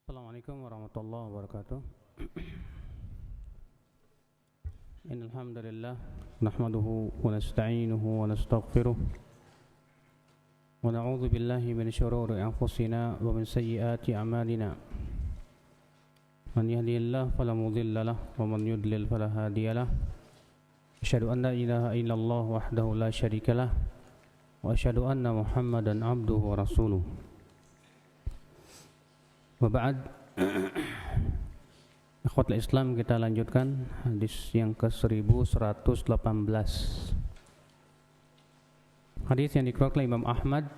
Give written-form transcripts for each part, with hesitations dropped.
Assalamualaikum warahmatullahi wabarakatuh. Innal hamdalillah nahmaduhu wa nasta'inuhu wa nastaghfiruh wa na'udzu billahi min shururi anfusina wa min sayyiati a'malina. Man yahdihillahu fala mudilla lahu wa man yudlil fala hadiya lahu. Asyhadu an la ilaha illallah wahdahu la syarika lahu wa asyhadu anna Muhammadan abduhu wa rasuluh. Wa ba'd. Akhwatul Islam, kita lanjutkan hadis yang ke-1118. Hadis yang dikeluarkan oleh Imam Ahmad,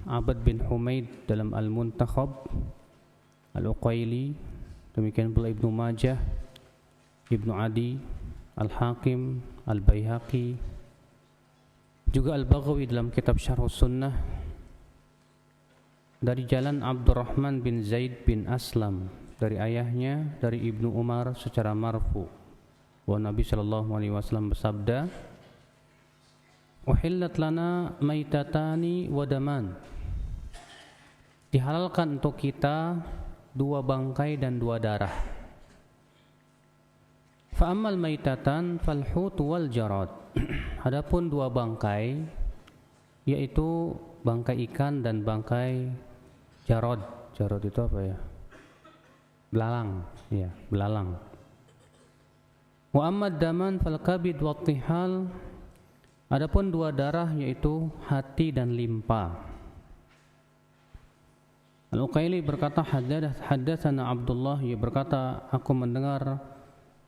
Abad bin Humaid dalam Al-Muntakhab, Al-Uqaili, demikian pula Ibnu Majah, Ibnu Adi, Al-Hakim, Al-Baihaqi, juga Al-Baghawi dalam kitab Syarhus Sunnah, dari jalan Abdurrahman bin Zaid bin Aslam, dari ayahnya, dari Ibnu Umar secara marfu, bahwa Nabi SAW bersabda, "Uhillat lana maitatani wa daman." Dihalalkan untuk kita dua bangkai dan dua darah. Fa ammal maitatan fal hut wal jarad. Adapun dua bangkai, yaitu bangkai ikan dan bangkai jarod. Jarod itu apa ya? Belalang, ya, belalang. Wa ammad daman fal kabid wat tihal. Adapun dua darah, yaitu hati dan limpa. Al-Uqaili berkata, haddatsana Abdullah, ia berkata, aku mendengar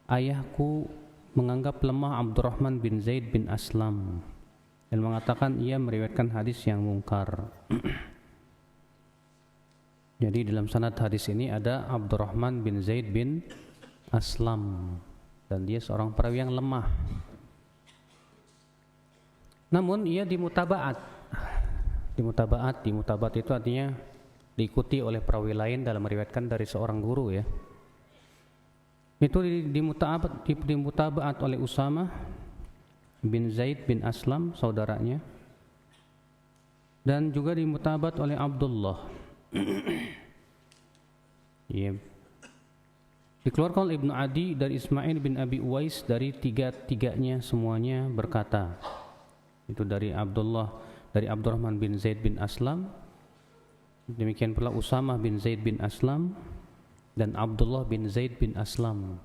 ayahku menganggap lemah Abdurrahman bin Zaid bin Aslam dan mengatakan ia meriwayatkan hadis yang mungkar. Jadi dalam sanad hadis ini ada Abdurrahman bin Zaid bin Aslam dan dia seorang perawi yang lemah. Namun ia dimutabaat. Dimutabaat itu artinya diikuti oleh perawi lain dalam meriwayatkan dari seorang guru, ya. Itu dimutabaat oleh Usamah bin Zaid bin Aslam, saudaranya, dan juga dimutabaat oleh Abdullah. Ya. Dikeluarkan oleh Ibnu Adi dari Ismail bin Abi Uwais, dari tiga-tiganya semuanya berkata, itu dari Abdullah, dari Abdurrahman bin Zaid bin Aslam, demikian pula Usamah bin Zaid bin Aslam dan Abdullah bin Zaid bin Aslam.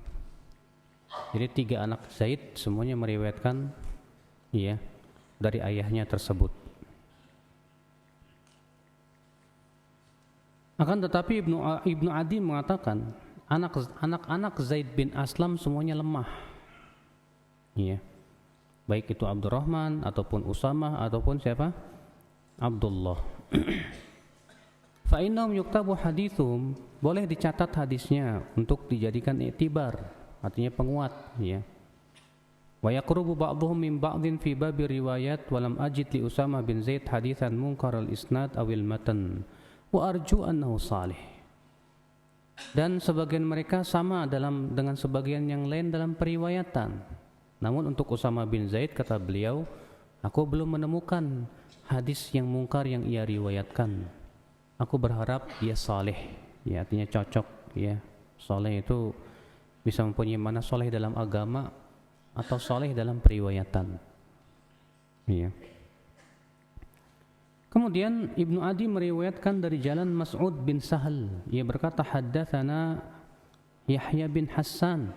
Jadi tiga anak Zaid semuanya meriwayatkan, ya, dari ayahnya tersebut. Akan tetapi Ibnu Adi mengatakan anak-anak Zaid bin Aslam semuanya lemah, ya, baik itu Abdurrahman ataupun Usamah ataupun siapa, Abdullah. Fa innahum yuktabu hadithum, boleh dicatat hadisnya untuk dijadikan i'tibar, artinya penguat, ya. Wa yaqrubu ba'dhum min ba'dhin fi babi riwayat wa lam ajid li Usamah bin Zaid haditsan munkar al-isnad awil matan wa arju annahu salih. Dan sebagian mereka sama dengan sebagian yang lain dalam periwayatan. Namun untuk Usamah bin Zaid, kata beliau, aku belum menemukan hadis yang mungkar yang ia riwayatkan. Aku berharap dia saleh, ya, artinya cocok, ya. Saleh itu bisa mempunyai mana saleh dalam agama atau saleh dalam periwayatan, ya. Kemudian Ibnu Adi meriwayatkan dari jalan Mas'ud bin Sahal, ia berkata haddatsana Yahya bin Hassan,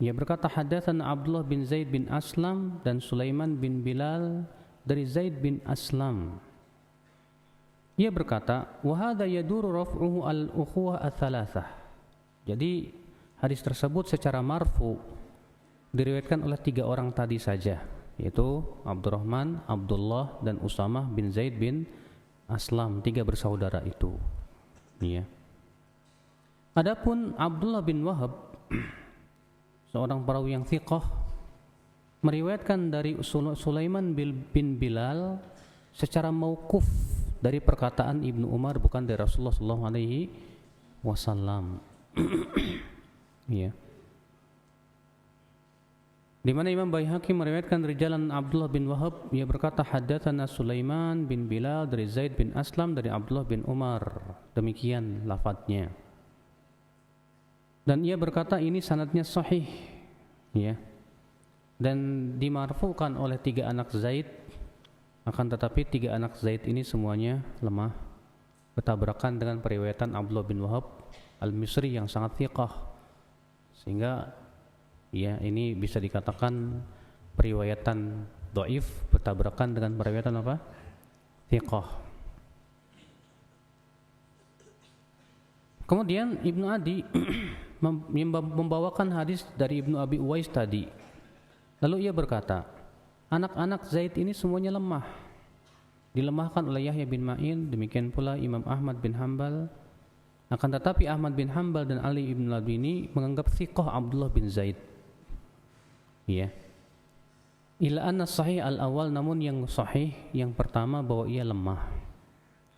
ia berkata haddatsana Abdullah bin Zaid bin Aslam dan Sulaiman bin Bilal dari Zaid bin Aslam. Ia berkata, wa hadza yaduru raf'uhu al-ukhuwah ats-tsalatsah. Jadi hadis tersebut secara marfu diriwayatkan oleh tiga orang tadi saja, yaitu Abdurrahman, Abdullah dan Usamah bin Zaid bin Aslam, tiga bersaudara itu, ya. Adapun Abdullah bin Wahab, seorang perawi yang thiqah, meriwayatkan dari Sulaiman bin Bilal secara mauquf, dari perkataan Ibnu Umar, bukan dari Rasulullah SAW. Ya. Di mana Imam Baihaqi meriwayatkan dari jalan Abdullah bin Wahab, ia berkata haddatsana Sulaiman bin Bilal dari Zaid bin Aslam dari Abdullah bin Umar. Demikian lafadznya. Dan ia berkata ini sanadnya sahih, ya. Dan dimarfukan oleh 3 anak Zaid, akan tetapi 3 anak Zaid ini semuanya lemah, bertabrakan dengan periwayatan Abdullah bin Wahab Al-Misri yang sangat thiqah, sehingga ya ini bisa dikatakan periwayatan dhaif bertabrakan dengan periwayatan apa? Thiqah. Kemudian Ibnu Adi membawakan hadis dari Ibnu Abi Uwais tadi. Lalu ia berkata, anak-anak Zaid ini semuanya lemah, dilemahkan oleh Yahya bin Ma'in, demikian pula Imam Ahmad bin Hanbal. Akan tetapi Ahmad bin Hanbal dan Ali ibn Ladwini menganggap thiqah Abdullah bin Zaid. Ya. Ila anna sahih al-awal, namun yang sahih yang pertama bahwa ia lemah.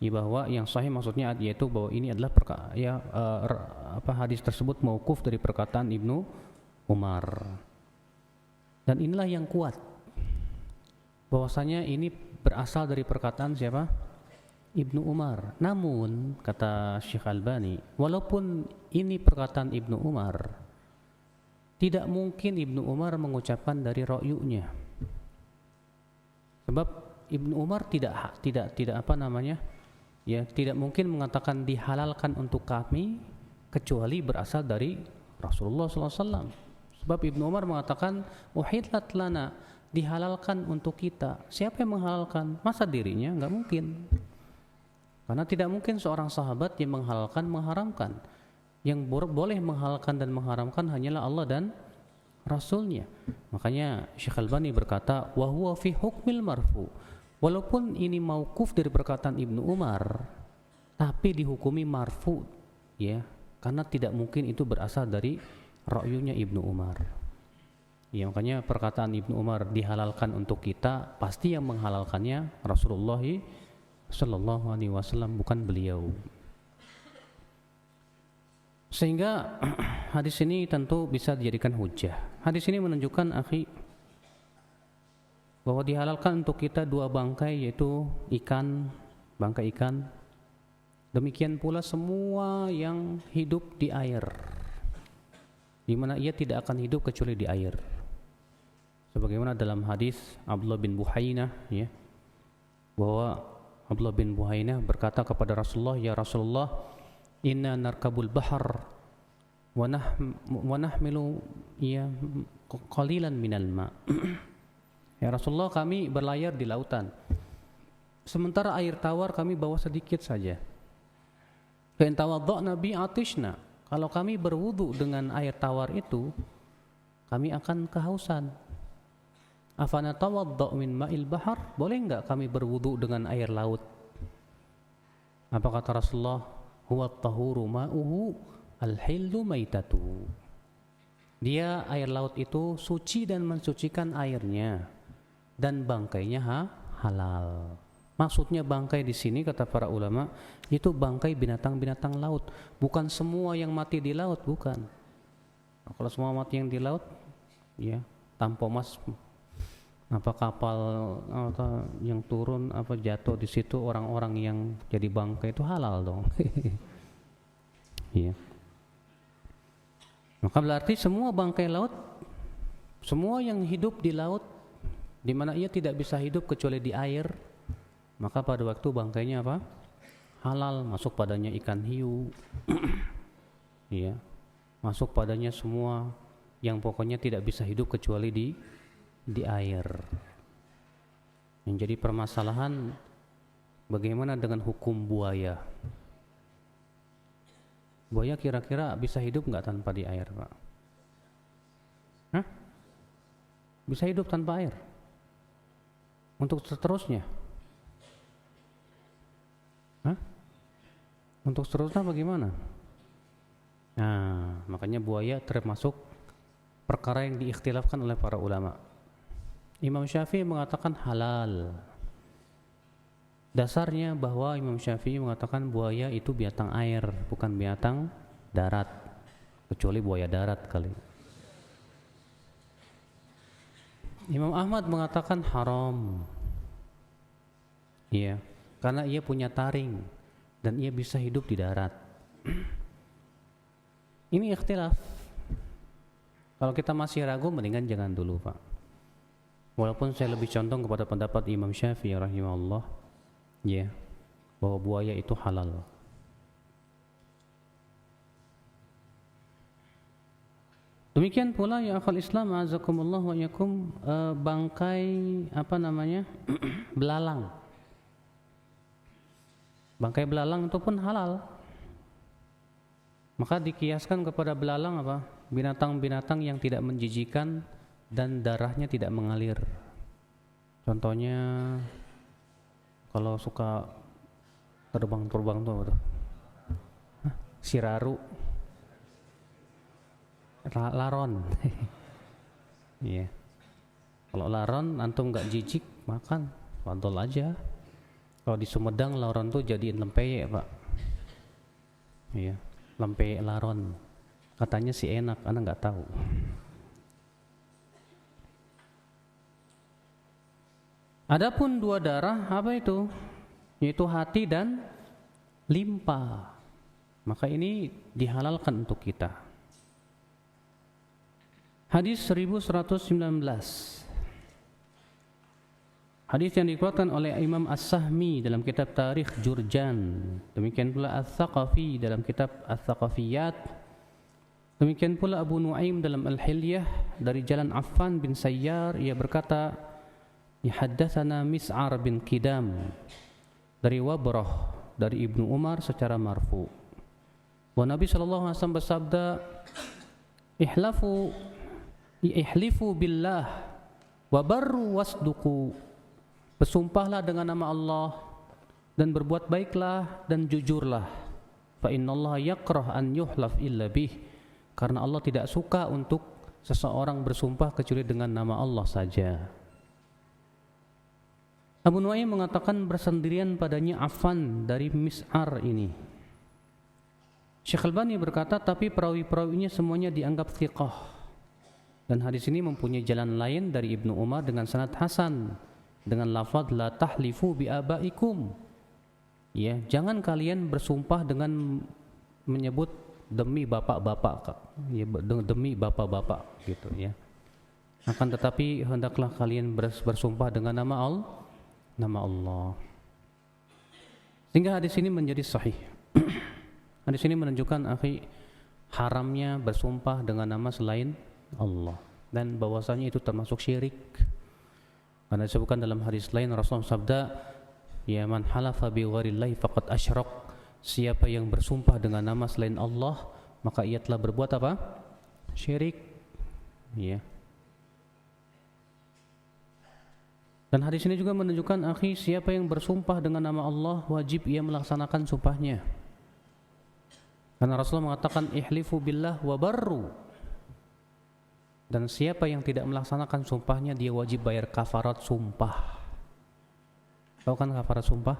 Ya, bahwa yang sahih maksudnya yaitu bahwa ini adalah hadis tersebut mauquf dari perkataan Ibnu Umar. Dan inilah yang kuat, bahwasanya ini berasal dari perkataan siapa? Ibnu Umar. Namun kata Syekh Albani, walaupun ini perkataan Ibnu Umar, tidak mungkin Ibnu Umar mengucapkan dari ra'yunya. Sebab Ibnu Umar tidak tidak mungkin mengatakan dihalalkan untuk kami kecuali berasal dari Rasulullah SAW. Sebab Ibnu Umar mengatakan uhillat lana, dihalalkan untuk kita. Siapa yang menghalalkan? Masa dirinya? Enggak mungkin. Karena tidak mungkin seorang sahabat yang menghalalkan mengharamkan. Yang boleh menghalalkan dan mengharamkan hanyalah Allah dan Rasulnya. Makanya Syekh Albani berkata wa huwa fi hukmil marfu. Walaupun ini mauquf dari perkataan Ibnu Umar, tapi dihukumi marfu, ya, karena tidak mungkin itu berasal dari ra'yunya Ibnu Umar. Ya, makanya perkataan Ibnu Umar dihalalkan untuk kita, pasti yang menghalalkannya Rasulullah sallallahu alaihi wasallam, bukan beliau. Sehingga hadis ini tentu bisa dijadikan hujah. Hadis ini menunjukkan akhi bahwa dihalalkan untuk kita 2 bangkai, yaitu ikan, bangkai ikan. Demikian pula semua yang hidup di air, di mana ia tidak akan hidup kecuali di air. Sebagaimana dalam hadis Abdullah bin Buhainah, ya, bahwa Abdullah bin Buhainah berkata kepada Rasulullah, ya Rasulullah, inna narkabul bahar wa nahmilu ya qalilan minal ma. Ya Rasulullah, kami berlayar di lautan, sementara air tawar kami bawa sedikit saja. Fa in tawadda'na bi atishna, kalau kami berwudu dengan air tawar itu, kami akan kehausan. Afana tawadda' min ma'il bahar, boleh enggak kami berwudu dengan air laut? Apa kata Rasulullah? Huwa tahuru ma'uhu al-hillu maitatu. Dia, air laut itu suci dan mensucikan airnya, dan bangkainya halal. Maksudnya bangkai di sini kata para ulama itu bangkai binatang-binatang laut, bukan semua yang mati di laut, bukan. Kalau semua mati yang di laut, ya tanpa mas apa kapal yang turun apa jatuh di situ orang-orang yang jadi bangkai itu halal dong. Iya. Maka berarti semua bangkai laut, semua yang hidup di laut, di mana ia tidak bisa hidup kecuali di air, maka pada waktu bangkainya apa? Halal, masuk padanya ikan hiu. Iya. Masuk padanya semua yang pokoknya tidak bisa hidup kecuali di air. Yang jadi permasalahan, bagaimana dengan hukum buaya? Buaya kira-kira bisa hidup nggak tanpa di air, Pak? Hah? Bisa hidup tanpa air? Untuk seterusnya? Hah? Untuk seterusnya bagaimana? Nah, makanya buaya termasuk perkara yang diikhtilafkan oleh para ulama. Imam Syafi'i mengatakan halal. Dasarnya bahwa Imam Syafi'i mengatakan buaya itu binatang air, bukan binatang darat, kecuali buaya darat kali. Imam Ahmad mengatakan haram. Iya, karena ia punya taring dan ia bisa hidup di darat. Ini ikhtilaf. Kalau kita masih ragu, mendingan jangan dulu, Pak. Walaupun saya lebih condong kepada pendapat Imam Syafi'i rahimahullah, ya, bahwa buaya itu halal. Demikian pula ya akhal Islam azakumullah wa yakum, bangkai belalang. Bangkai belalang itu pun halal. Maka dikiaskan kepada belalang apa? Binatang-binatang yang tidak menjijikan dan darahnya tidak mengalir. Contohnya kalau suka terbang-terbang tuh apa tuh? Siraru. Laron. Iya. Kalau laron antum nggak jijik makan, pantol aja. Kalau di Sumedang laron tuh jadiin lempeyek, Pak. Iya, lempeyek laron. Katanya sih enak, ana nggak tahu. Adapun dua darah apa itu? Yaitu hati dan limpa. Maka ini dihalalkan untuk kita. Hadis 1119. Hadis yang dikeluarkan oleh Imam As-Sahmi dalam kitab Tarikh Jurjan. Demikian pula Ats-Tsaqafi dalam kitab Ats-Tsaqafiyat. Demikian pula Abu Nuaim dalam Al-Hilyah dari jalan Affan bin Sayyar, ia berkata, "Haddatsana Mis'ar bin Qidam dari Wabrah dari Ibnu Umar secara marfu." Wa Nabi sallallahu alaihi wasallam bersabda, "Ihlifu billah wa barru wasduqu." Bersumpahlah dengan nama Allah dan berbuat baiklah dan jujurlah. Fa innallaha yakrah an yuhlaf illa bih. Karena Allah tidak suka untuk seseorang bersumpah kecuali dengan nama Allah saja. Abu Nuaim mengatakan bersendirian padanya Affan dari Mis'ar ini. Syekh Albani berkata, tapi perawi-perawinya semuanya dianggap thiqah. Dan hadis ini mempunyai jalan lain dari Ibnu Umar dengan sanad hasan dengan lafaz la tahlifu bi abaikum. Ya, jangan kalian bersumpah dengan menyebut demi bapak-bapak, ya, demi bapak-bapak gitu ya. Akan tetapi hendaklah kalian bersumpah dengan nama Allah. Sehingga hadis ini menjadi sahih. Hadis ini menunjukkan haramnya bersumpah dengan nama selain Allah dan bahwasanya itu termasuk syirik. Karena disebutkan dalam hadis lain Rasulullah sabda, "Ya man halafa bi ghairillahi faqad asyrak." Siapa yang bersumpah dengan nama selain Allah, maka ia telah berbuat apa? Syirik. Ya. Dan hadis ini juga menunjukkan siapa yang bersumpah dengan nama Allah wajib ia melaksanakan sumpahnya. Karena Rasulullah mengatakan ihlifu billah wa barru. Dan siapa yang tidak melaksanakan sumpahnya, dia wajib bayar kafarat sumpah. Tahu kan kafarat sumpah?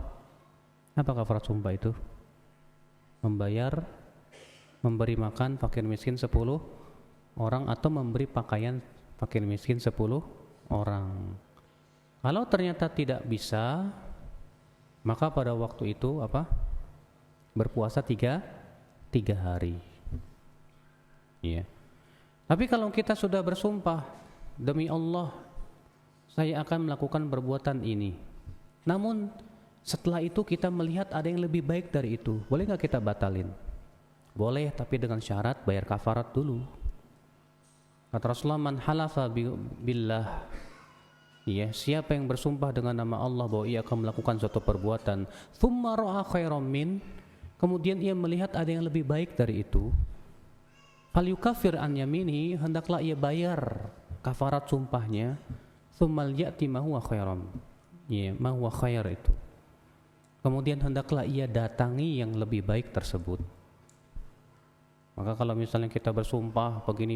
Apa kafarat sumpah itu? Memberi makan fakir miskin 10 orang atau memberi pakaian fakir miskin 10 orang. Kalau ternyata tidak bisa, maka pada waktu itu berpuasa 3 hari. Iya. Tapi kalau kita sudah bersumpah, demi Allah saya akan melakukan perbuatan ini, namun setelah itu kita melihat ada yang lebih baik dari itu, boleh nggak kita batalin? Boleh, tapi dengan syarat bayar kafarat dulu. Kata Rasulullah, man halafa billah, ya, siapa yang bersumpah dengan nama Allah bahwa ia akan melakukan suatu perbuatan, thumma ra'a khairan min, kemudian ia melihat ada yang lebih baik dari itu, falyukafir an yamini, hendaklah ia bayar kafarat sumpahnya, thummal ya'ti ma huwa khairan, ya, ma huwa khair itu, kemudian hendaklah ia datangi yang lebih baik tersebut. Maka kalau misalnya kita bersumpah begini,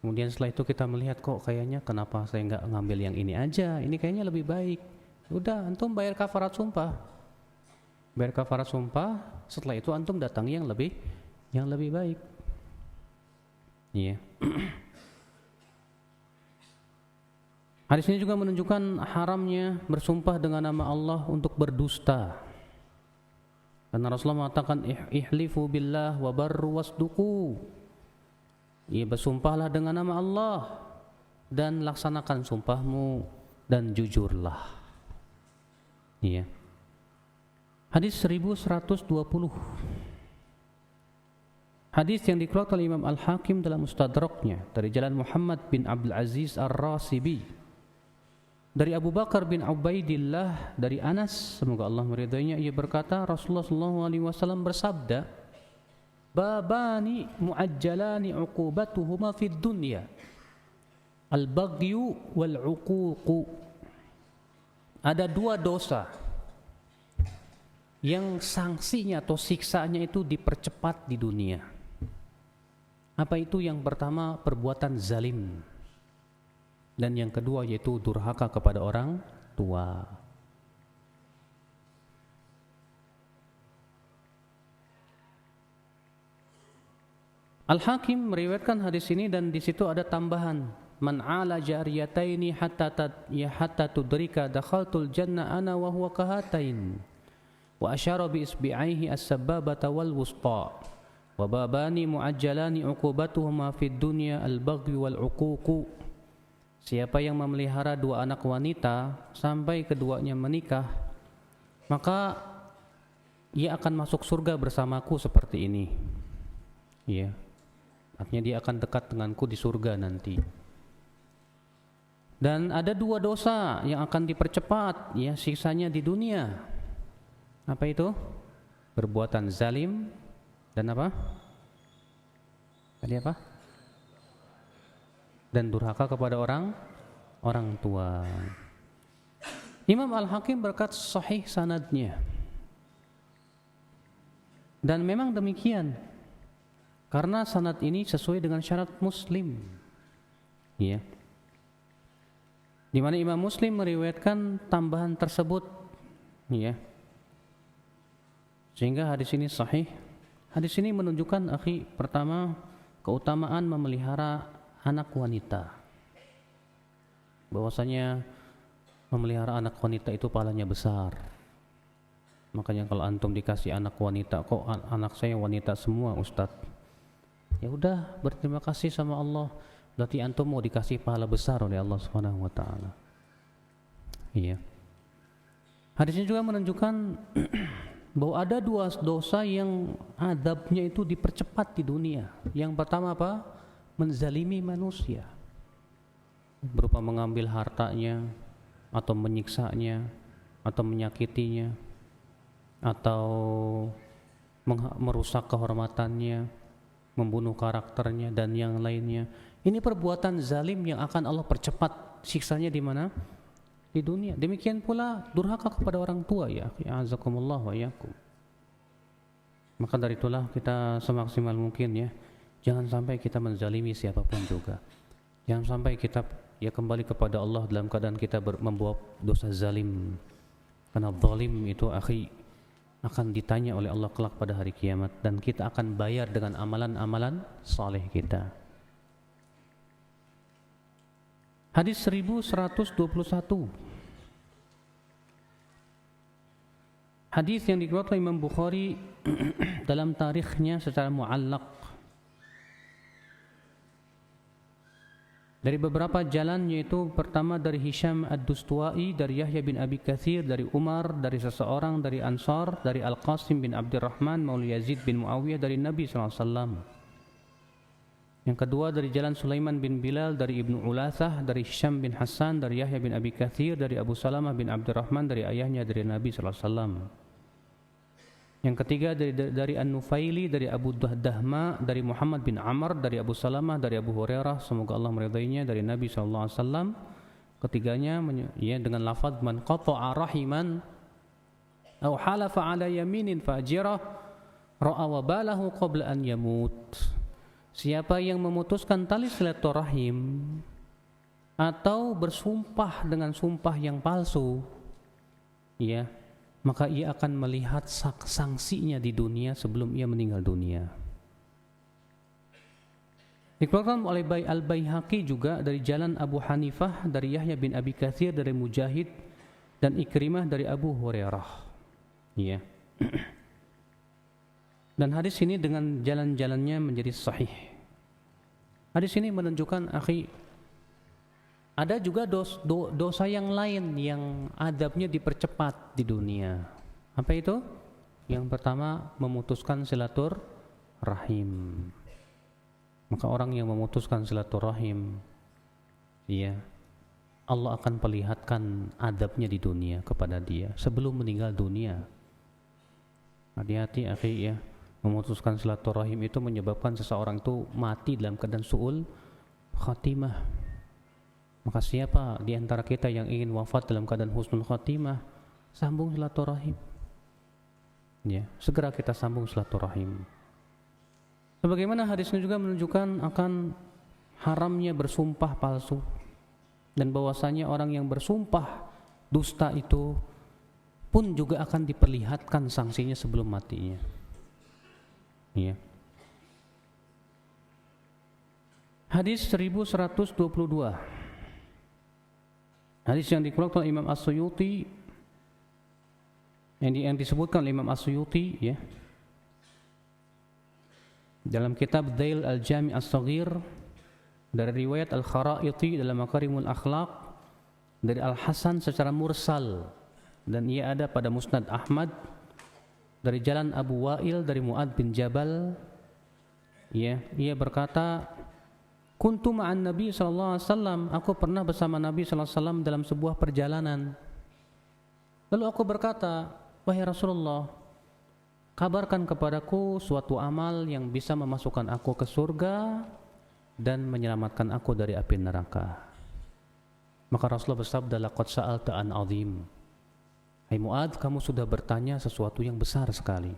kemudian setelah itu kita melihat kok kayaknya kenapa saya nggak ngambil yang ini aja, ini kayaknya lebih baik, udah antum bayar kafarat sumpah. Bayar kafarat sumpah, setelah itu antum datangi yang lebih baik. Iya. Hadis ini juga menunjukkan haramnya bersumpah dengan nama Allah untuk berdusta. Karena Rasulullah mengatakan ihlifu billah wa barru wasduqu. Ya, bersumpahlah dengan nama Allah dan laksanakan sumpahmu dan jujurlah. Iya. Hadis 1120. Hadis yang dikeluarkan oleh Imam Al-Hakim dalam Mustadraknya dari jalan Muhammad bin Abdul Aziz Ar-Rasibi dari Abu Bakar bin Ubaidillah dari Anas, semoga Allah meridainya, ia berkata Rasulullah SAW bersabda, babani muajjalani uqubatuhuma fid dunya, al-baghyu wal uququ. Ada dua dosa yang sanksinya atau siksanya itu dipercepat di dunia. Apa itu? Yang pertama perbuatan zalim, dan yang kedua yaitu durhaka kepada orang tua. Al-Hakim meriwayatkan hadis ini dan di situ ada tambahan, man ala jariyataini hatta tudrika dakhaltul jannah ana wa huwa kahatain, wa asyara bi isbi'aihi as-sababata wal wusta, wa babani muajjalani uqubatuhuma fid dunya al-baghy wal uququ. Siapa yang memelihara dua anak wanita sampai keduanya menikah, maka ia akan masuk surga bersamaku seperti ini. Ya, artinya dia akan dekat denganku di surga nanti. Dan ada dua dosa yang akan dipercepat ya siksanya di dunia. Apa itu? Perbuatan zalim dan apa? Tadi apa? Dan durhaka kepada orang tua. Imam Al-Hakim berkata sahih sanadnya. Dan memang demikian. Karena sanad ini sesuai dengan syarat Muslim. Ya. Di mana Imam Muslim meriwayatkan tambahan tersebut, ya. Sehingga hadis ini sahih. Hadis ini menunjukkan pertama keutamaan memelihara anak wanita. Bahwasanya memelihara anak wanita itu pahalanya besar. Makanya kalau antum dikasih anak wanita, kok anak saya wanita semua Ustadz? Ya udah, berterima kasih sama Allah. Berarti antum mau dikasih pahala besar oleh Allah Subhanahu wa taala. Iya. Hadis ini juga menunjukkan bahwa ada dua dosa yang adabnya itu dipercepat di dunia. Yang pertama apa? Menzalimi manusia, berupa mengambil hartanya, atau menyiksanya, atau menyakitinya, atau merusak kehormatannya, membunuh karakternya dan yang lainnya. Ini perbuatan zalim yang akan Allah percepat siksanya di mana? Di dunia. Demikian pula durhaka kepada orang tua, ya azakumullah wa yakum. Maka dari itulah kita semaksimal mungkin ya, jangan sampai kita menzalimi siapapun juga. Jangan sampai kita ya kembali kepada Allah dalam keadaan kita membuat dosa zalim. Karena zalim itu akan ditanya oleh Allah kelak pada hari kiamat, dan kita akan bayar dengan amalan-amalan saleh kita. Hadis 1121. Hadis yang dikeluarkan Imam Bukhari dalam tarikhnya secara muallaq dari beberapa jalan, yaitu pertama dari Hisham Ad-Dustuwai, dari Yahya bin Abi Katsir, dari Umar, dari seseorang dari Ansar, dari Al-Qasim bin Abdurrahman maula Yazid bin Muawiyah dari Nabi SAW. Yang kedua dari jalan Sulaiman bin Bilal, dari Ibnu Ulathah, dari Hisham bin Hassan, dari Yahya bin Abi Katsir, dari Abu Salamah bin Abdurrahman, dari ayahnya dari Nabi SAW. Yang ketiga dari An-Nufaili, dari Abu Dahma, dari Muhammad bin Amr, dari Abu Salamah, dari Abu Hurairah, semoga Allah meridainya, dari Nabi SAW. Ketiganya ya dengan lafaz man qata'a rahiman aw halafa ala yaminin fajirah ra'a wabalahu qabla an yamut. Siapa yang memutuskan tali silaturahim atau bersumpah dengan sumpah yang palsu, ya, maka ia akan melihat sanksinya di dunia sebelum ia meninggal dunia. Dikeluarkan oleh Al-Baihaqi juga dari jalan Abu Hanifah, dari Yahya bin Abi Katsir, dari Mujahid dan Ikrimah dari Abu Hurairah. Ya. Dan hadis ini dengan jalan-jalannya menjadi sahih. Hadis ini menunjukkan, akhi, ada juga dosa yang lain yang adabnya dipercepat di dunia. Apa itu? Yang pertama, memutuskan silaturahim. Maka orang yang memutuskan silaturahim, ya, Allah akan perlihatkan adabnya di dunia kepada dia sebelum meninggal dunia. Hati-hati, akhi, ya. Memutuskan silaturahim itu menyebabkan seseorang itu mati dalam keadaan su'ul khatimah. Maka siapa di antara kita yang ingin wafat dalam keadaan husnul khatimah, sambung silaturahim. Ya, segera kita sambung silaturahim. Sebagaimana hadisnya juga menunjukkan akan haramnya bersumpah palsu, dan bahwasanya orang yang bersumpah dusta itu pun juga akan diperlihatkan sanksinya sebelum matinya. Ya. Hadis 1122. Hadis yang dikeluarkan oleh Imam As-Suyuti, yang disebutkan oleh Imam As-Suyuti, ya, dalam kitab Dhail Al-Jami' As-Saghir, dari riwayat Al-Kharaiti dalam Makarimul Akhlaq dari Al-Hasan secara mursal, dan ia ada pada Musnad Ahmad dari jalan Abu Wa'il dari Mu'adz bin Jabal. Ya, ia berkata, kuntu ma'an Nabi sallallahu alaihi wasallam, aku pernah bersama Nabi sallallahu alaihi wasallam dalam sebuah perjalanan. Lalu aku berkata, wahai Rasulullah, kabarkan kepadaku suatu amal yang bisa memasukkan aku ke surga dan menyelamatkan aku dari api neraka. Maka Rasulullah bersabda, laqad sa'alta an 'azim. Hai Mu'adz, kamu sudah bertanya sesuatu yang besar sekali.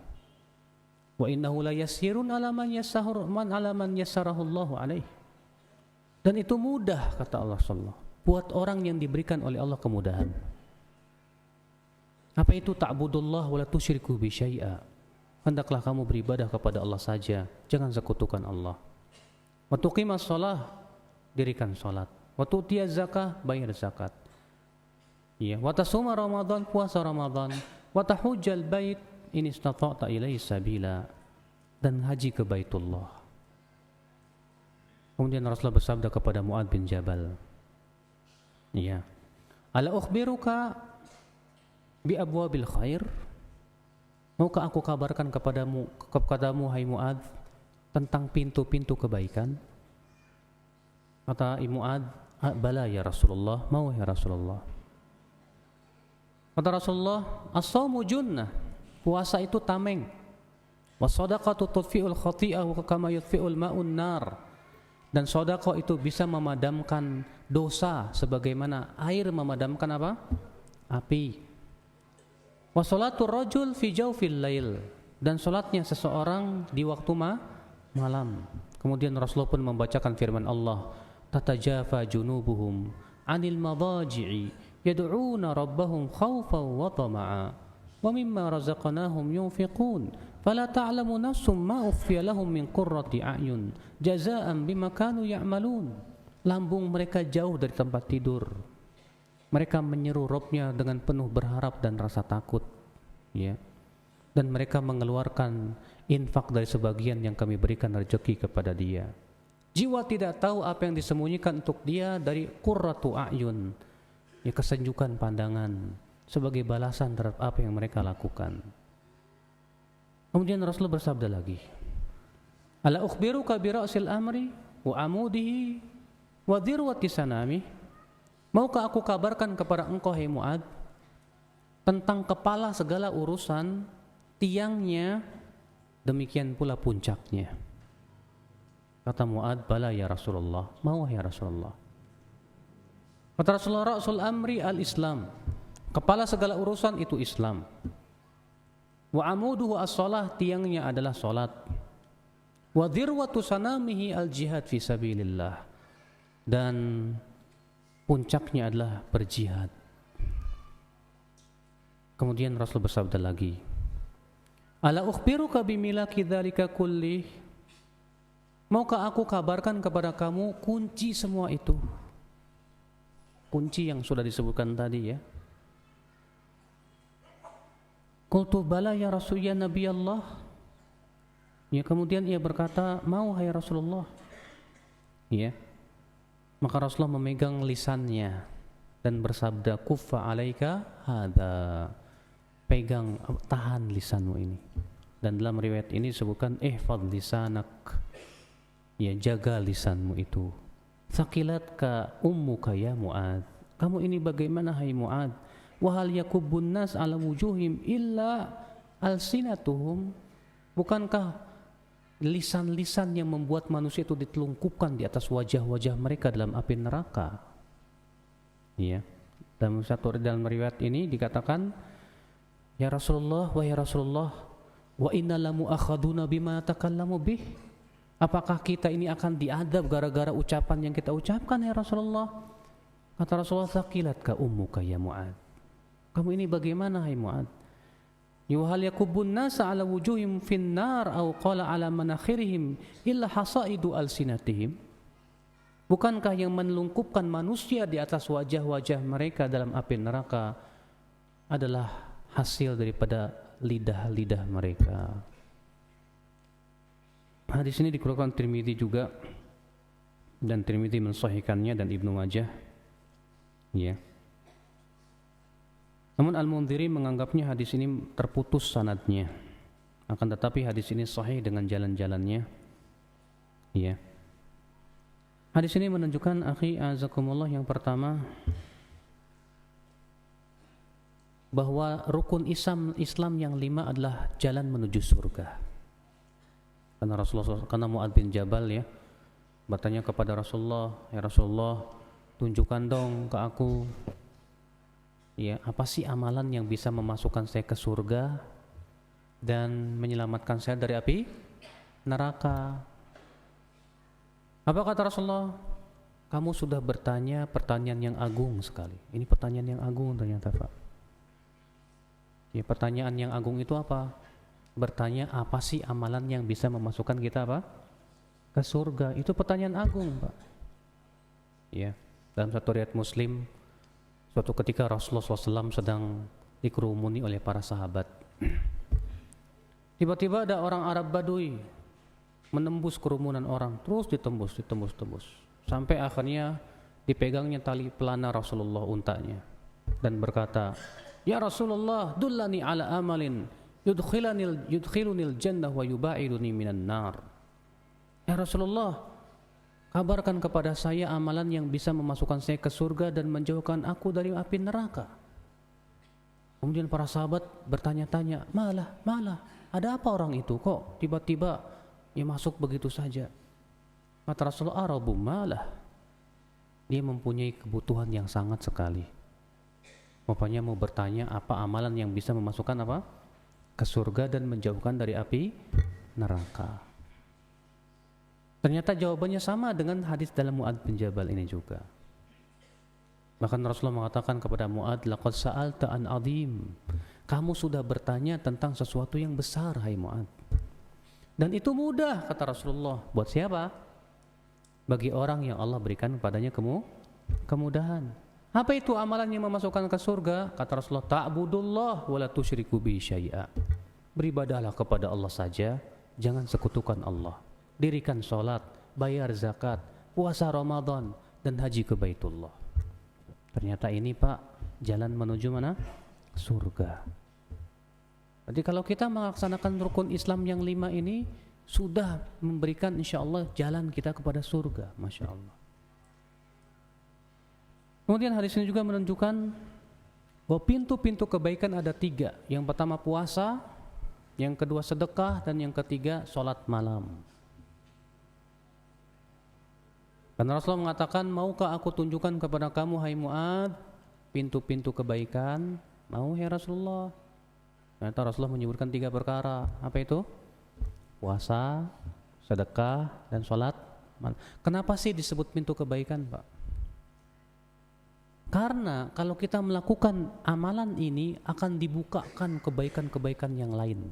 Wa innahu la yasirun ala man yassarahu Allahu alaihi. Dan itu mudah, kata Allah sallallahu, buat orang yang diberikan oleh Allah kemudahan. Apa itu? Ta'budullah wa la tusyriku bi syai'a. Hendaklah kamu beribadah kepada Allah saja, jangan sekutukan Allah. Wa tuqimas shalah, dirikan salat. Wa tu'tiyaz zakah, bayar zakat. Ya, wa tasuma Ramadan, puasa Ramadan. Wa tahujjal bait in istata'ta ilaihi sabila, dan haji ke Baitullah. Kemudian Rasulullah bersabda kepada Mu'adz bin Jabal, ya, ala ukhbiruka bi abwabil khair? Maukah aku kabarkan kepadamu hai Mu'adz tentang pintu-pintu kebaikan? Kata Mu'adz, bala ya Rasulullah, mau ya Rasulullah. Kata Rasulullah, as-shaumu junnah, puasa itu tameng. Was-shadaqatu tudfi'ul khati'ah kama yudfi'ul ma'un nar. Dan sedekah itu bisa memadamkan dosa sebagaimana air memadamkan apa? Api. Wa shalatur rajul fi jawfil lail, dan salatnya seseorang di waktu malam. Kemudian Rasulullah pun membacakan firman Allah, tatajafa junubuhum 'anil madaji'i yad'una rabbahum khawfan wa tama'a wa mimma razaqnahum yunfiqun fala ta'lamu nafsum ma ukhfiya lahum min qurrati a'yun jazaa'an bima kanu ya'malun. Lambung mereka jauh dari tempat tidur, mereka menyeru Rabbnya dengan penuh berharap dan rasa takut, ya, dan mereka mengeluarkan infak dari sebagian yang kami berikan rezeki kepada dia. Jiwa tidak tahu apa yang disembunyikan untuk dia dari qurratu a'yun, ya, kesejukan pandangan, sebagai balasan terhadap apa yang mereka lakukan. Kemudian Rasulullah bersabda lagi, ala ukhbiruka bi ra'sil amri wa amudihi wa dhirwati sanami? Maukah aku kabarkan kepada engkau hai Mu'adz tentang kepala segala urusan, tiangnya, demikian pula puncaknya? Kata Mu'adz, bala ya Rasulullah, mau ya Rasulullah. Kata Rasulullah, ra'sul amri al-Islam, kepala segala urusan itu Islam. Wa amuduhu as-shalah, tiangnya adalah salat. Wa dhirwatu sanamihi al-jihad fi sabilillah, dan puncaknya adalah berjihad. Kemudian Rasul bersabda lagi, ala ukhbiruka bimilaki dzalika kullih? Maukah aku kabarkan kepada kamu kunci semua itu? Kunci yang sudah disebutkan tadi, ya. Qultu bala ya Rasul ya Nabi Allah. Ya, kemudian ia berkata, mau hai Rasulullah. Ya, maka Rasulullah memegang lisannya dan bersabda, kuffa alaika hadza, pegang, tahan lisanmu ini. Dan dalam riwayat ini disebutkan ihfadz lisanak, ya, jaga lisanmu itu. Thaqilatka ummuka ya Mu'ad, kamu ini bagaimana hai Mu'ad? Wa hal yakubbun nas ala wujuhim illa alsinatuhum, bukankah lisan-lisan yang membuat manusia itu ditelungkupkan di atas wajah-wajah mereka dalam api neraka. Ya, dalam riwayat ini dikatakan, ya Rasulullah, wahai Rasulullah, wa inna lamu akhaduna bima takallamu bih, apakah kita ini akan diadab gara-gara ucapan yang kita ucapkan ya Rasulullah? Kata Rasulullah, thaqilatka ummuka ya Mu'ad, kamu ini bagaimana hai Mu'ad? Yuhal yakubun nasa ala wujuhim finnar au qala ala manakhirihim illa hasaidu alsinatihim, bukankah yang menelungkupkan manusia di atas wajah-wajah mereka dalam api neraka adalah hasil daripada lidah-lidah mereka. Hadis ini dikeluarkan Tirmidzi juga, dan Tirmidzi mensahihkannya, dan Ibnu Majah. Ya. Namun Al-Mundhiri menganggapnya hadis ini terputus sanadnya. Akan tetapi hadis ini sahih dengan jalan-jalannya. Ya. Hadis ini menunjukkan, akhi azakumullah, yang pertama, bahwa rukun Islam yang 5 adalah jalan menuju surga. Karena Mu'adz bin Jabal, ya, bertanya kepada Rasulullah, ya Rasulullah, tunjukkan dong ke aku, ya, apa sih amalan yang bisa memasukkan saya ke surga dan menyelamatkan saya dari api neraka? Apa kata Rasulullah? Kamu sudah bertanya pertanyaan yang agung sekali. Ini pertanyaan yang agung ternyata, Pak. Ya, pertanyaan yang agung itu apa? Bertanya apa sih amalan yang bisa memasukkan kita apa? Ke surga. Itu pertanyaan agung, Pak. Ya, dalam satu riwayat Muslim, suatu ketika Rasulullah SAW sedang dikerumuni oleh para sahabat. Tiba-tiba ada orang Arab Badui menembus kerumunan orang, terus ditembus. Sampai akhirnya dipegangnya tali pelana Rasulullah untanya dan berkata, ya Rasulullah, dullani ala amalin yudkhilunil jannah wa yubaiduni minan nar. Ya Rasulullah, kabarkan kepada saya amalan yang bisa memasukkan saya ke surga dan menjauhkan aku dari api neraka. Kemudian para sahabat bertanya-tanya, malah, ada apa orang itu? Kok tiba-tiba dia masuk begitu saja? Kata Rasulullah, arabu malah, dia mempunyai kebutuhan yang sangat sekali. Rupanya mau bertanya apa amalan yang bisa memasukkan apa? Ke surga dan menjauhkan dari api neraka. Ternyata jawabannya sama dengan hadis dalam Mu'adz bin Jabal ini juga. Bahkan Rasulullah mengatakan kepada Mu'adz, laqad sa'alta an 'azim. Kamu sudah bertanya tentang sesuatu yang besar, hai Mu'adz. Dan itu mudah, kata Rasulullah. Buat siapa? Bagi orang yang Allah berikan kepadanya kemudahan. Apa itu amalan yang memasukkan ke surga? Kata Rasulullah, ta'budullah wa la tusyriku bihi syai'a. Beribadahlah kepada Allah saja, jangan sekutukan Allah. Dirikan sholat, bayar zakat, puasa Ramadan, dan haji ke Baitullah. Ternyata ini, Pak, jalan menuju mana? Surga. Jadi kalau kita melaksanakan rukun Islam yang 5 ini, sudah memberikan insya Allah jalan kita kepada surga. Masya Allah. Kemudian hadis ini juga menunjukkan bahwa pintu-pintu kebaikan ada 3. Yang pertama puasa, yang kedua sedekah, dan yang ketiga sholat malam. Karena Rasulullah mengatakan, maukah aku tunjukkan kepada kamu, hai Mu'adz, pintu-pintu kebaikan? Mau ya Rasulullah. Ternyata Rasulullah menyebutkan 3 perkara. Apa itu? Puasa, sedekah, dan sholat malam. Kenapa sih disebut pintu kebaikan, Pak? Karena kalau kita melakukan amalan ini akan dibukakan kebaikan-kebaikan yang lain.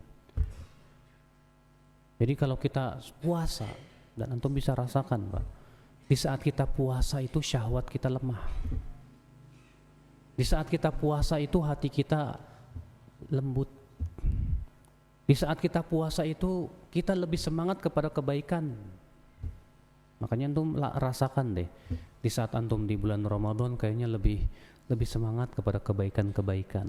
Jadi kalau kita puasa, dan antum bisa rasakan, Pak, di saat kita puasa itu syahwat kita lemah. Di saat kita puasa itu hati kita lembut. Di saat kita puasa itu kita lebih semangat kepada kebaikan. Makanya antum rasakan deh, di saat antum di bulan Ramadan kayaknya lebih semangat kepada kebaikan-kebaikan.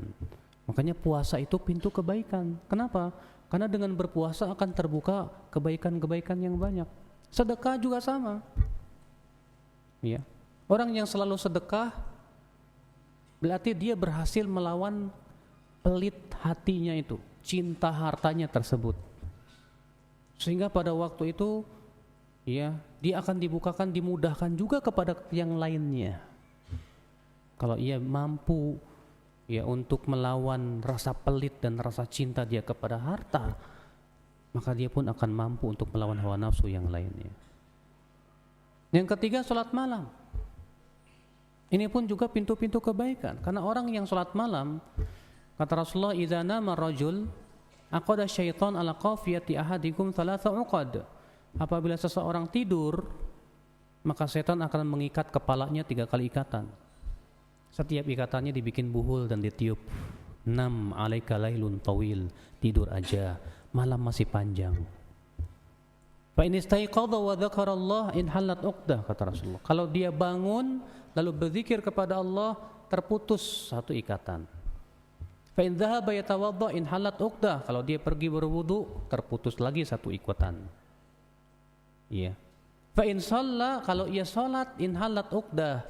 Makanya puasa itu pintu kebaikan. Kenapa? Karena dengan berpuasa akan terbuka kebaikan-kebaikan yang banyak. Sedekah juga sama. Ya. Orang yang selalu sedekah berarti dia berhasil melawan pelit hatinya itu, cinta hartanya tersebut. Sehingga pada waktu itu ya, dia akan dibukakan, dimudahkan juga kepada yang lainnya. Kalau ia mampu ya untuk melawan rasa pelit dan rasa cinta dia kepada harta, maka dia pun akan mampu untuk melawan hawa nafsu yang lainnya. Yang ketiga, salat malam. Ini pun juga pintu-pintu kebaikan, karena orang yang salat malam, kata Rasulullah, idza nama rajul aqada syaitan ala qafiyati ahadikum thalatha uqad. Apabila seseorang tidur, maka setan akan mengikat kepalanya 3 kali ikatan. Setiap ikatannya dibikin buhul dan ditiup. Nam alaika lailun tawil, tidur aja, malam masih panjang. Fa in istaiqadha wa dzakarallah in halat uqdah, kata Rasulullah. Kalau dia bangun lalu berzikir kepada Allah, terputus satu ikatan. Fa in dhahaba yatawadda in halat uqdah, kalau dia pergi berwudu, terputus lagi satu ikatan. Iya. Fa in shalla, kalau ia salat, in halat uqdah,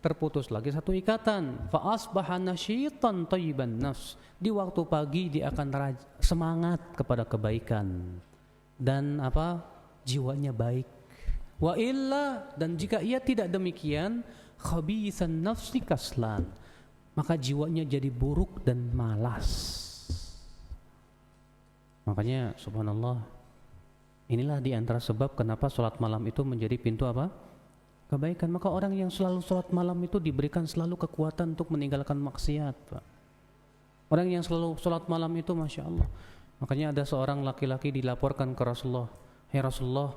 terputus lagi satu ikatan. Fa asbaha nasyitan thayyiban nafs, di waktu pagi dia akan semangat kepada kebaikan dan jiwanya baik. Wa illa, dan jika ia tidak demikian, khabithan nafsi kaslan, maka jiwanya jadi buruk dan malas. Makanya subhanallah, inilah di antara sebab kenapa sholat malam itu menjadi pintu kebaikan. Maka orang yang selalu sholat malam itu diberikan selalu kekuatan untuk meninggalkan maksiat, Pak. Orang yang selalu sholat malam itu Masya Allah. Makanya ada seorang laki-laki dilaporkan ke Rasulullah, "Hai Rasulullah,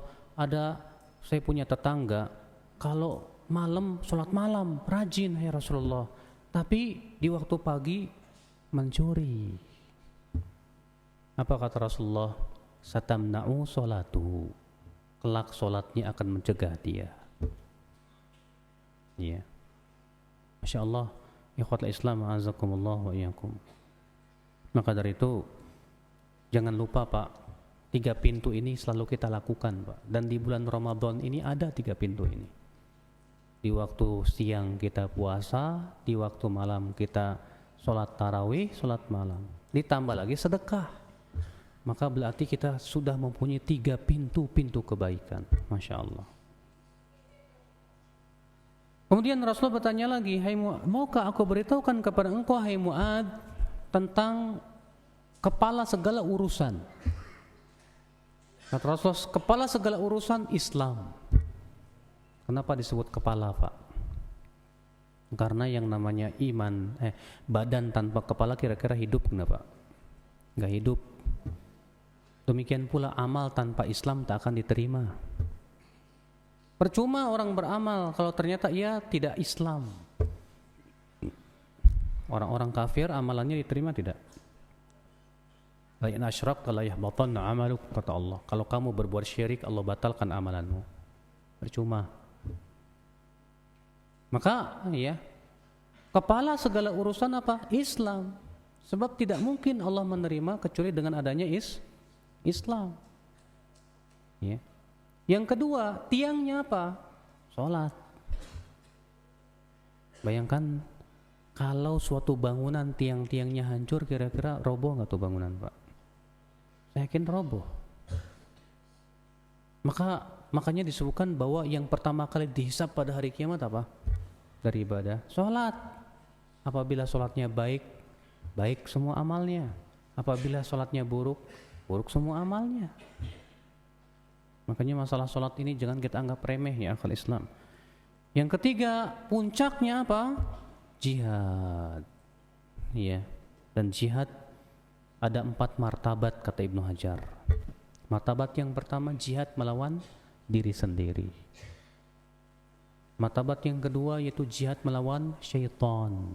saya punya tetangga, kalau malam sholat malam rajin, hai Rasulullah, tapi di waktu pagi mencuri." Apa kata Rasulullah? Satamna'u sholatu, kelak sholatnya akan mencegah dia. Ya, Masya Allah, ikhwatul Islam, azakumullah wa iyyakum. Maka dari itu jangan lupa Pak, 3 pintu ini selalu kita lakukan Pak. Dan di bulan Ramadan ini ada 3 pintu ini. Di waktu siang kita puasa, di waktu malam kita sholat tarawih, sholat malam, ditambah lagi sedekah. Maka berarti kita sudah mempunyai 3 pintu-pintu kebaikan. Masya Allah. Kemudian Rasulullah bertanya lagi, "Hai Mu'ad, maukah aku beritahukan kepada engkau, hai Mu'ad, tentang kepala segala urusan?" Kata Rasulullah, kepala segala urusan Islam. Kenapa disebut kepala, Pak? Karena yang namanya iman, badan tanpa kepala kira-kira hidup kenapa? Enggak hidup. Demikian pula amal tanpa Islam tak akan diterima. Percuma orang beramal kalau ternyata ia tidak Islam. Orang-orang kafir amalannya diterima tidak? La in asyrakta la yahbatanna 'amaluk, kata Allah. Kalau kamu berbuat syirik, Allah batalkan amalanmu. Percuma. Maka ya, kepala segala urusan apa? Islam. Sebab tidak mungkin Allah menerima kecuali dengan adanya Islam. Ya. Yang kedua, tiangnya apa? Sholat. Bayangkan kalau suatu bangunan tiang-tiangnya hancur, kira-kira roboh nggak tuh bangunan, Pak? Saya yakin roboh. Makanya disebutkan bahwa yang pertama kali dihisab pada hari kiamat apa? Dari ibadah, sholat. Apabila sholatnya baik, baik semua amalnya. Apabila sholatnya buruk, buruk semua amalnya. Makanya masalah sholat ini jangan kita anggap remeh ya akal Islam. Yang ketiga, puncaknya apa? Jihad. Ya. Dan jihad ada 4 martabat kata Ibnu Hajar. Martabat yang pertama, jihad melawan diri sendiri. Martabat yang kedua yaitu jihad melawan syaitan.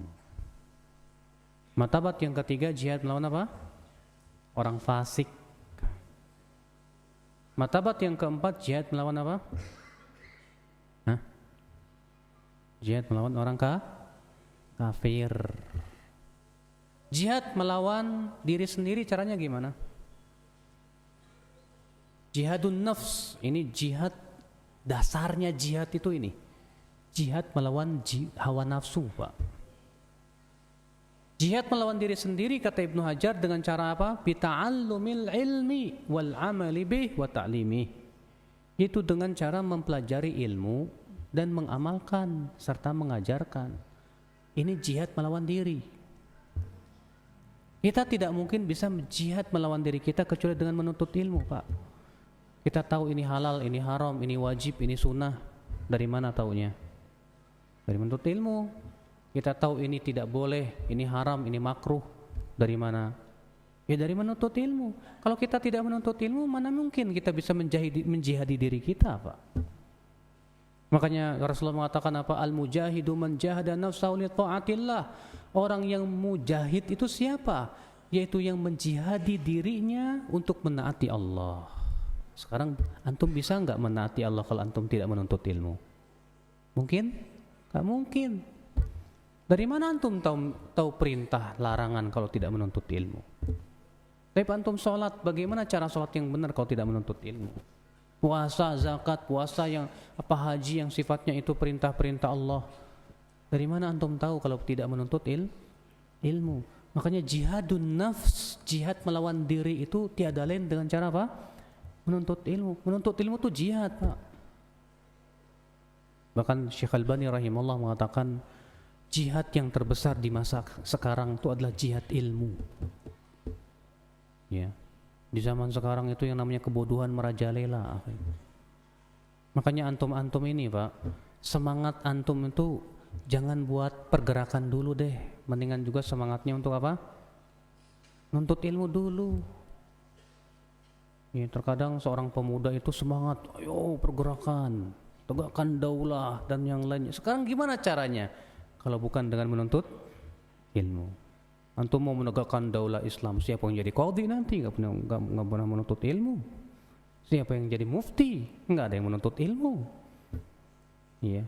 Martabat yang ketiga, jihad melawan apa? Orang fasik. Martabat yang keempat, jihad melawan apa? Hah? Jihad melawan orang kafir. Jihad melawan diri sendiri caranya gimana? Jihadun nafs, ini jihad, dasarnya jihad itu ini. Jihad melawan hawa nafsu, Pak. Jihad melawan diri sendiri, kata Ibnu Hajar, dengan cara apa? Bita'allumil ilmi wal amali bih wa ta'limih. Itu dengan cara mempelajari ilmu dan mengamalkan serta mengajarkan. Ini jihad melawan diri. Kita tidak mungkin bisa jihad melawan diri kita kecuali dengan menuntut ilmu, Pak. Kita tahu ini halal, ini haram, ini wajib, ini sunnah. Dari mana taunya? Dari menuntut ilmu. Kita tahu ini tidak boleh, ini haram, ini makruh. Dari mana? Ya dari menuntut ilmu. Kalau kita tidak menuntut ilmu, mana mungkin kita bisa menjihadi diri kita, Pak. Makanya Rasulullah mengatakan apa? Al-mujahidu man jahada nafsahu li ta'atillah. Orang yang mujahid itu siapa? Yaitu yang menjihadi dirinya untuk menaati Allah. Sekarang antum bisa enggak menaati Allah kalau antum tidak menuntut ilmu? Mungkin? Enggak mungkin. Dari mana antum tahu perintah, larangan kalau tidak menuntut ilmu? Tapi antum sholat, bagaimana cara sholat yang benar kalau tidak menuntut ilmu? Puasa, zakat, puasa yang apa, haji yang sifatnya itu perintah-perintah Allah. Dari mana antum tahu kalau tidak menuntut ilmu? Makanya jihadun nafs, jihad melawan diri itu tiada lain dengan cara apa? Menuntut ilmu. Menuntut ilmu itu jihad, Pak. Bahkan Syekh Albani rahimahullah mengatakan jihad yang terbesar di masa sekarang itu adalah jihad ilmu. Ya. Di zaman sekarang itu yang namanya kebodohan merajalela. Makanya antum-antum ini, Pak, semangat antum itu jangan buat pergerakan dulu deh. Mendingan juga semangatnya untuk apa? Nuntut ilmu dulu. Ya, terkadang seorang pemuda itu semangat, ayo pergerakan, tegakkan daulah dan yang lainnya. Sekarang gimana caranya? Kalau bukan dengan menuntut ilmu. Antum mau menegakkan daulah Islam, siapa yang jadi qadhi nanti? Gak pernah menuntut ilmu. Siapa yang jadi mufti? Gak ada yang menuntut ilmu. Iya.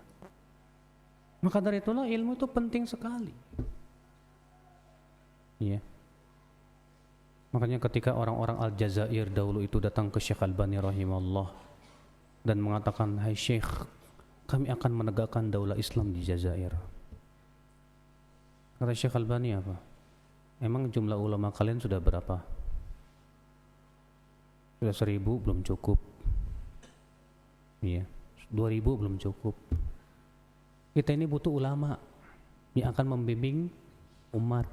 Maka dari itulah ilmu itu penting sekali. Iya. Makanya ketika orang-orang Aljazair dahulu itu datang ke Syekh Albani rahimahullah dan mengatakan, hai Syekh, kami akan menegakkan daulah Islam di Jazair. Kata Syekh Albani apa? Emang jumlah ulama kalian sudah berapa? Sudah 1000 belum cukup. Iya, 2000 belum cukup. Kita ini butuh ulama yang akan membimbing umat.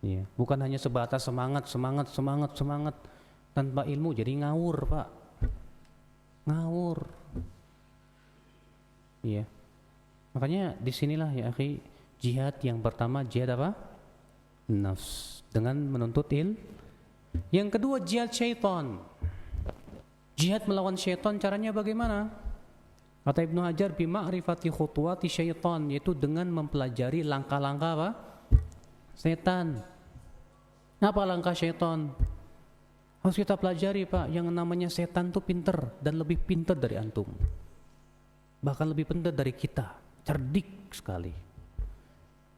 Iya, bukan hanya sebatas semangat tanpa ilmu jadi ngawur, Pak. Ngawur. Iya. Makanya disinilah ya akhi, jihad yang pertama, jihad apa? Nafs, dengan menuntut ilmu. Yang kedua, jihad syaitan. Jihad melawan syaitan caranya bagaimana? Kata Ibnu Hajar, bima'rifati khutuwati syaitan, yaitu dengan mempelajari langkah-langkah apa? Setan. Apa langkah syaitan? Harus kita pelajari, Pak. Yang namanya setan tuh pinter dan lebih pinter dari antum. Bahkan lebih pinter dari kita. Cerdik sekali.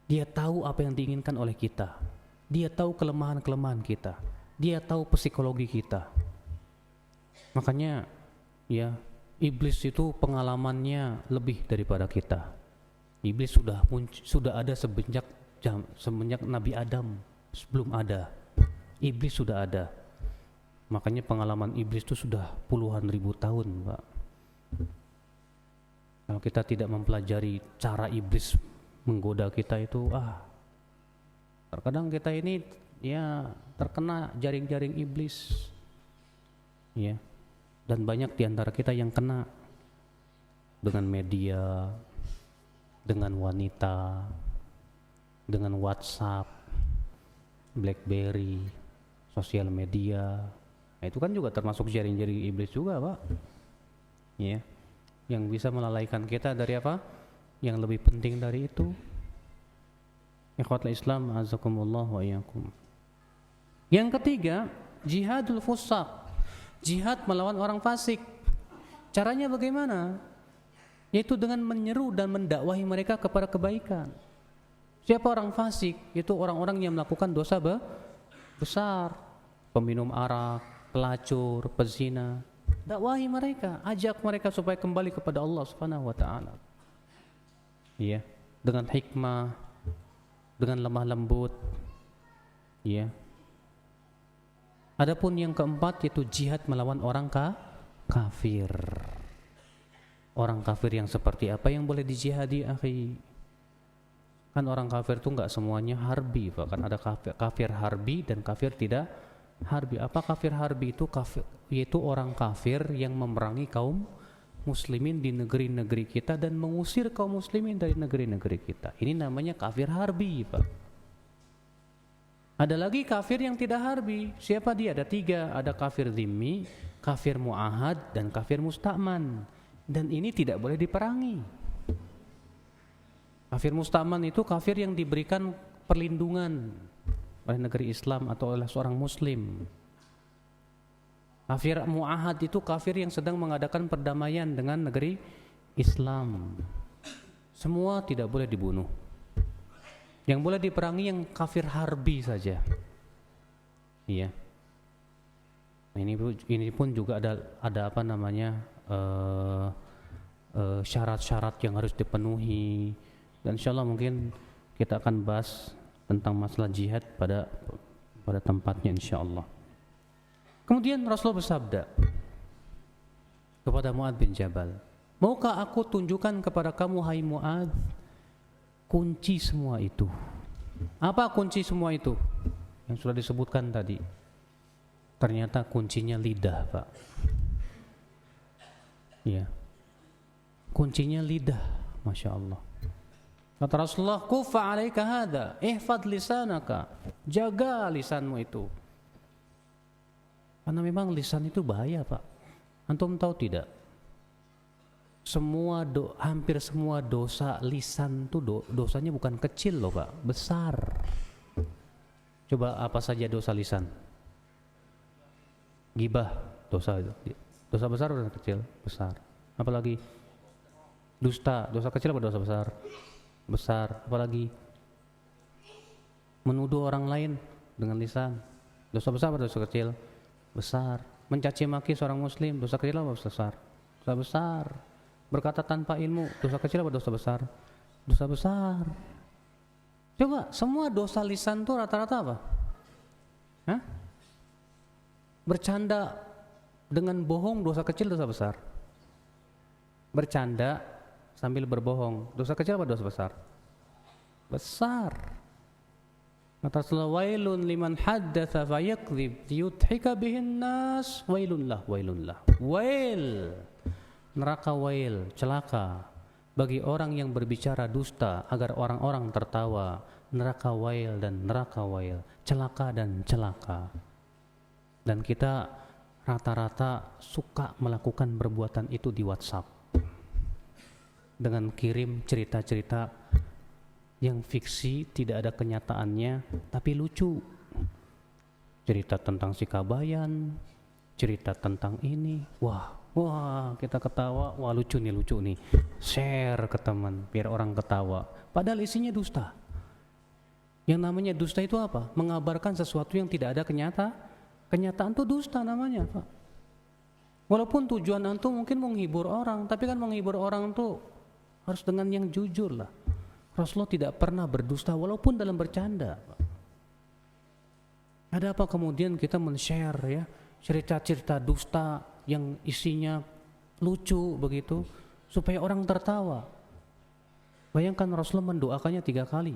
Dia tahu apa yang diinginkan oleh kita. Dia tahu kelemahan-kelemahan kita. Dia tahu psikologi kita. Makanya ya, iblis itu pengalamannya lebih daripada kita. Iblis sudah ada semenjak Nabi Adam. Sebelum ada, iblis sudah ada. Makanya pengalaman iblis itu sudah puluhan ribu tahun, Pak. Kalau kita tidak mempelajari cara iblis menggoda kita itu, terkadang kita ini ya terkena jaring-jaring iblis, ya. Dan banyak diantara kita yang kena dengan media, dengan wanita, dengan WhatsApp, BlackBerry, sosial media. Nah, itu kan juga termasuk jaring-jaring iblis juga, Pak. Ya, yang bisa melalaikan kita dari apa? Yang lebih penting dari itu. Ikhwatul Islam, azakumullah wa iyyakum. Yang ketiga, jihadul fusaq. Jihad melawan orang fasik. Caranya bagaimana? Yaitu dengan menyeru dan mendakwahi mereka kepada kebaikan. Siapa orang fasik? Itu orang-orang yang melakukan dosa besar. Peminum arak, pelacur, pezina. Dakwahi mereka, ajak mereka supaya kembali kepada Allah Subhanahu wa taala. Iya, dengan hikmah, dengan lemah lembut. Iya. Adapun yang keempat yaitu jihad melawan orang kafir. Orang kafir yang seperti apa yang boleh dijihadi, akhi? Kan orang kafir itu enggak semuanya harbi, bahkan ada kafir harbi dan kafir tidak harbi. Apa kafir harbi itu? Kafir yaitu orang kafir yang memerangi kaum muslimin di negeri-negeri kita dan mengusir kaum muslimin dari negeri-negeri kita. Ini namanya kafir harbi, Pak. Ada lagi kafir yang tidak harbi. Siapa dia? Ada 3. Ada kafir dhimmi, kafir mu'ahad, dan kafir musta'man. Dan ini tidak boleh diperangi. Kafir musta'man itu kafir yang diberikan perlindungan oleh negeri Islam atau oleh seorang muslim. Kafir mu'ahad itu kafir yang sedang mengadakan perdamaian dengan negeri Islam. Semua tidak boleh dibunuh. Yang boleh diperangi yang kafir harbi saja. Iya. Nah, ini pun juga ada apa namanya syarat-syarat yang harus dipenuhi. Dan insyaallah mungkin kita akan bahas tentang masalah jihad pada tempatnya insyaallah. Kemudian Rasulullah bersabda kepada Mu'adz bin Jabal, "Maukah aku tunjukkan kepada kamu hai Mu'adz kunci semua itu?" Apa kunci semua itu? Yang sudah disebutkan tadi. Ternyata kuncinya lidah, Pak. Iya. Kuncinya lidah, Masya Allah. Kata Rasulullah, "Kufa alaika hadha, ihfad lisanaka." Jaga lisanmu itu. Karena memang lisan itu bahaya, Pak. Antum tahu tidak? Hampir semua dosa lisan itu dosanya bukan kecil loh, Pak, besar. Coba apa saja dosa lisan? Ghibah, dosa besar atau kecil? Besar. Apalagi dusta, dosa kecil atau dosa besar? Besar. Apalagi menuduh orang lain dengan lisan, dosa besar atau dosa kecil? Besar. Mencaci maki seorang muslim, dosa kecil atau dosa besar? Dosa besar. Berkata tanpa ilmu, dosa kecil atau dosa besar? Dosa besar. Coba, semua dosa lisan itu rata-rata apa? Hah? Bercanda dengan bohong, dosa kecil, dosa besar? Bercanda sambil berbohong, dosa kecil atau dosa besar? Besar. Kata Rasulullah, "Wailun liman haddatsa fayakdzib liyudhika bihin nas, wailun lah, wailun lah." Wail. Neraka wail, celaka bagi orang yang berbicara dusta agar orang-orang tertawa. Neraka wail dan neraka wail, celaka dan celaka. Dan kita rata-rata suka melakukan perbuatan itu di WhatsApp dengan kirim cerita-cerita yang fiksi, tidak ada kenyataannya tapi lucu. Cerita tentang si Kabayan, cerita tentang ini, wah kita ketawa, wah lucu nih, share ke teman biar orang ketawa, padahal isinya dusta. Yang namanya dusta itu apa? Mengabarkan sesuatu yang tidak ada kenyataan itu dusta namanya, Pak. Walaupun tujuan antum mungkin menghibur orang, tapi kan menghibur orang itu harus dengan yang jujur lah. Rasulullah tidak pernah berdusta walaupun dalam bercanda, Pak. Ada apa kemudian kita men-share ya cerita-cerita dusta yang isinya lucu begitu supaya orang tertawa. Bayangkan Rasulullah mendoakannya 3 kali.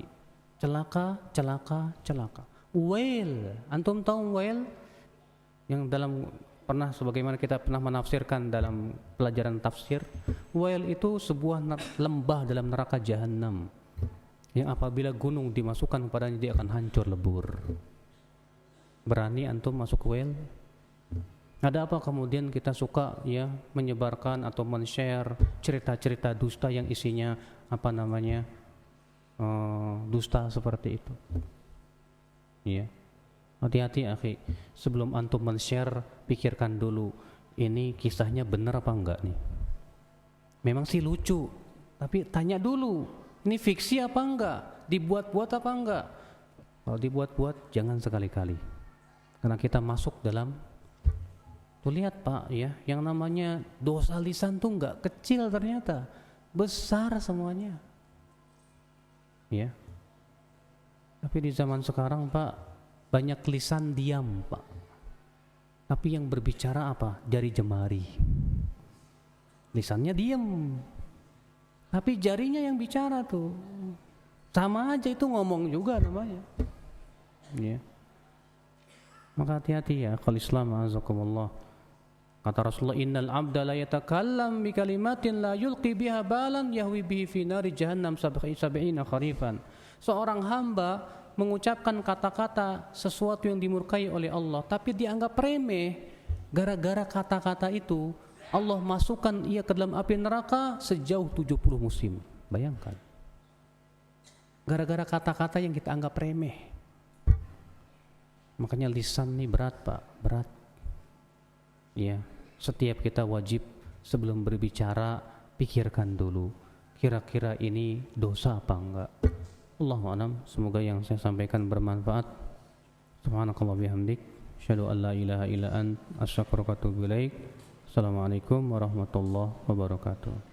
Celaka, celaka, celaka. Wail, antum tahu wail? Yang dalam pernah sebagaimana kita pernah menafsirkan dalam pelajaran tafsir, wail itu sebuah lembah dalam neraka jahanam yang apabila gunung dimasukkan padanya dia akan hancur lebur. Berani antum masuk wail? Ada apa kemudian kita suka ya menyebarkan atau men-share cerita-cerita dusta yang isinya apa namanya dusta seperti itu? Iya. Hati-hati akhi, sebelum antum men-share, pikirkan dulu, ini kisahnya benar apa enggak nih. Memang sih lucu, tapi tanya dulu, ini fiksi apa enggak, dibuat-buat apa enggak. Kalau dibuat-buat jangan sekali-kali, karena kita masuk dalam, tuh lihat Pak ya, yang namanya dosa lisan tuh enggak kecil ternyata, besar semuanya ya. Tapi di zaman sekarang Pak, banyak lisan diam Pak, tapi yang berbicara apa? Jari jemari. Lisannya diam, tapi jarinya yang bicara tuh. Sama aja itu ngomong juga namanya ya. Maka hati-hati ya kalau Islam, azakumullah. Kata Rasulullah, innal abda la yatakallam bi kalimatin la yulqi biha balan yahwi bihi fi nari jahannam sab'ina kharifan. Seorang hamba mengucapkan kata-kata sesuatu yang dimurkai oleh Allah, tapi dianggap remeh. Gara-gara kata-kata itu Allah masukkan ia ke dalam api neraka sejauh 70 musim. Bayangkan, gara-gara kata-kata yang kita anggap remeh. Makanya lisan ini berat Pak, berat ya. Setiap kita wajib sebelum berbicara pikirkan dulu, kira-kira ini dosa apa enggak. Allahu a'lam. Semoga yang saya sampaikan bermanfaat. Subhanakallah bihamdik, asyhadu an la ilaha illa ant, astaghfiruka wa atubu ilaik. Assalamualaikum warahmatullahi wabarakatuh.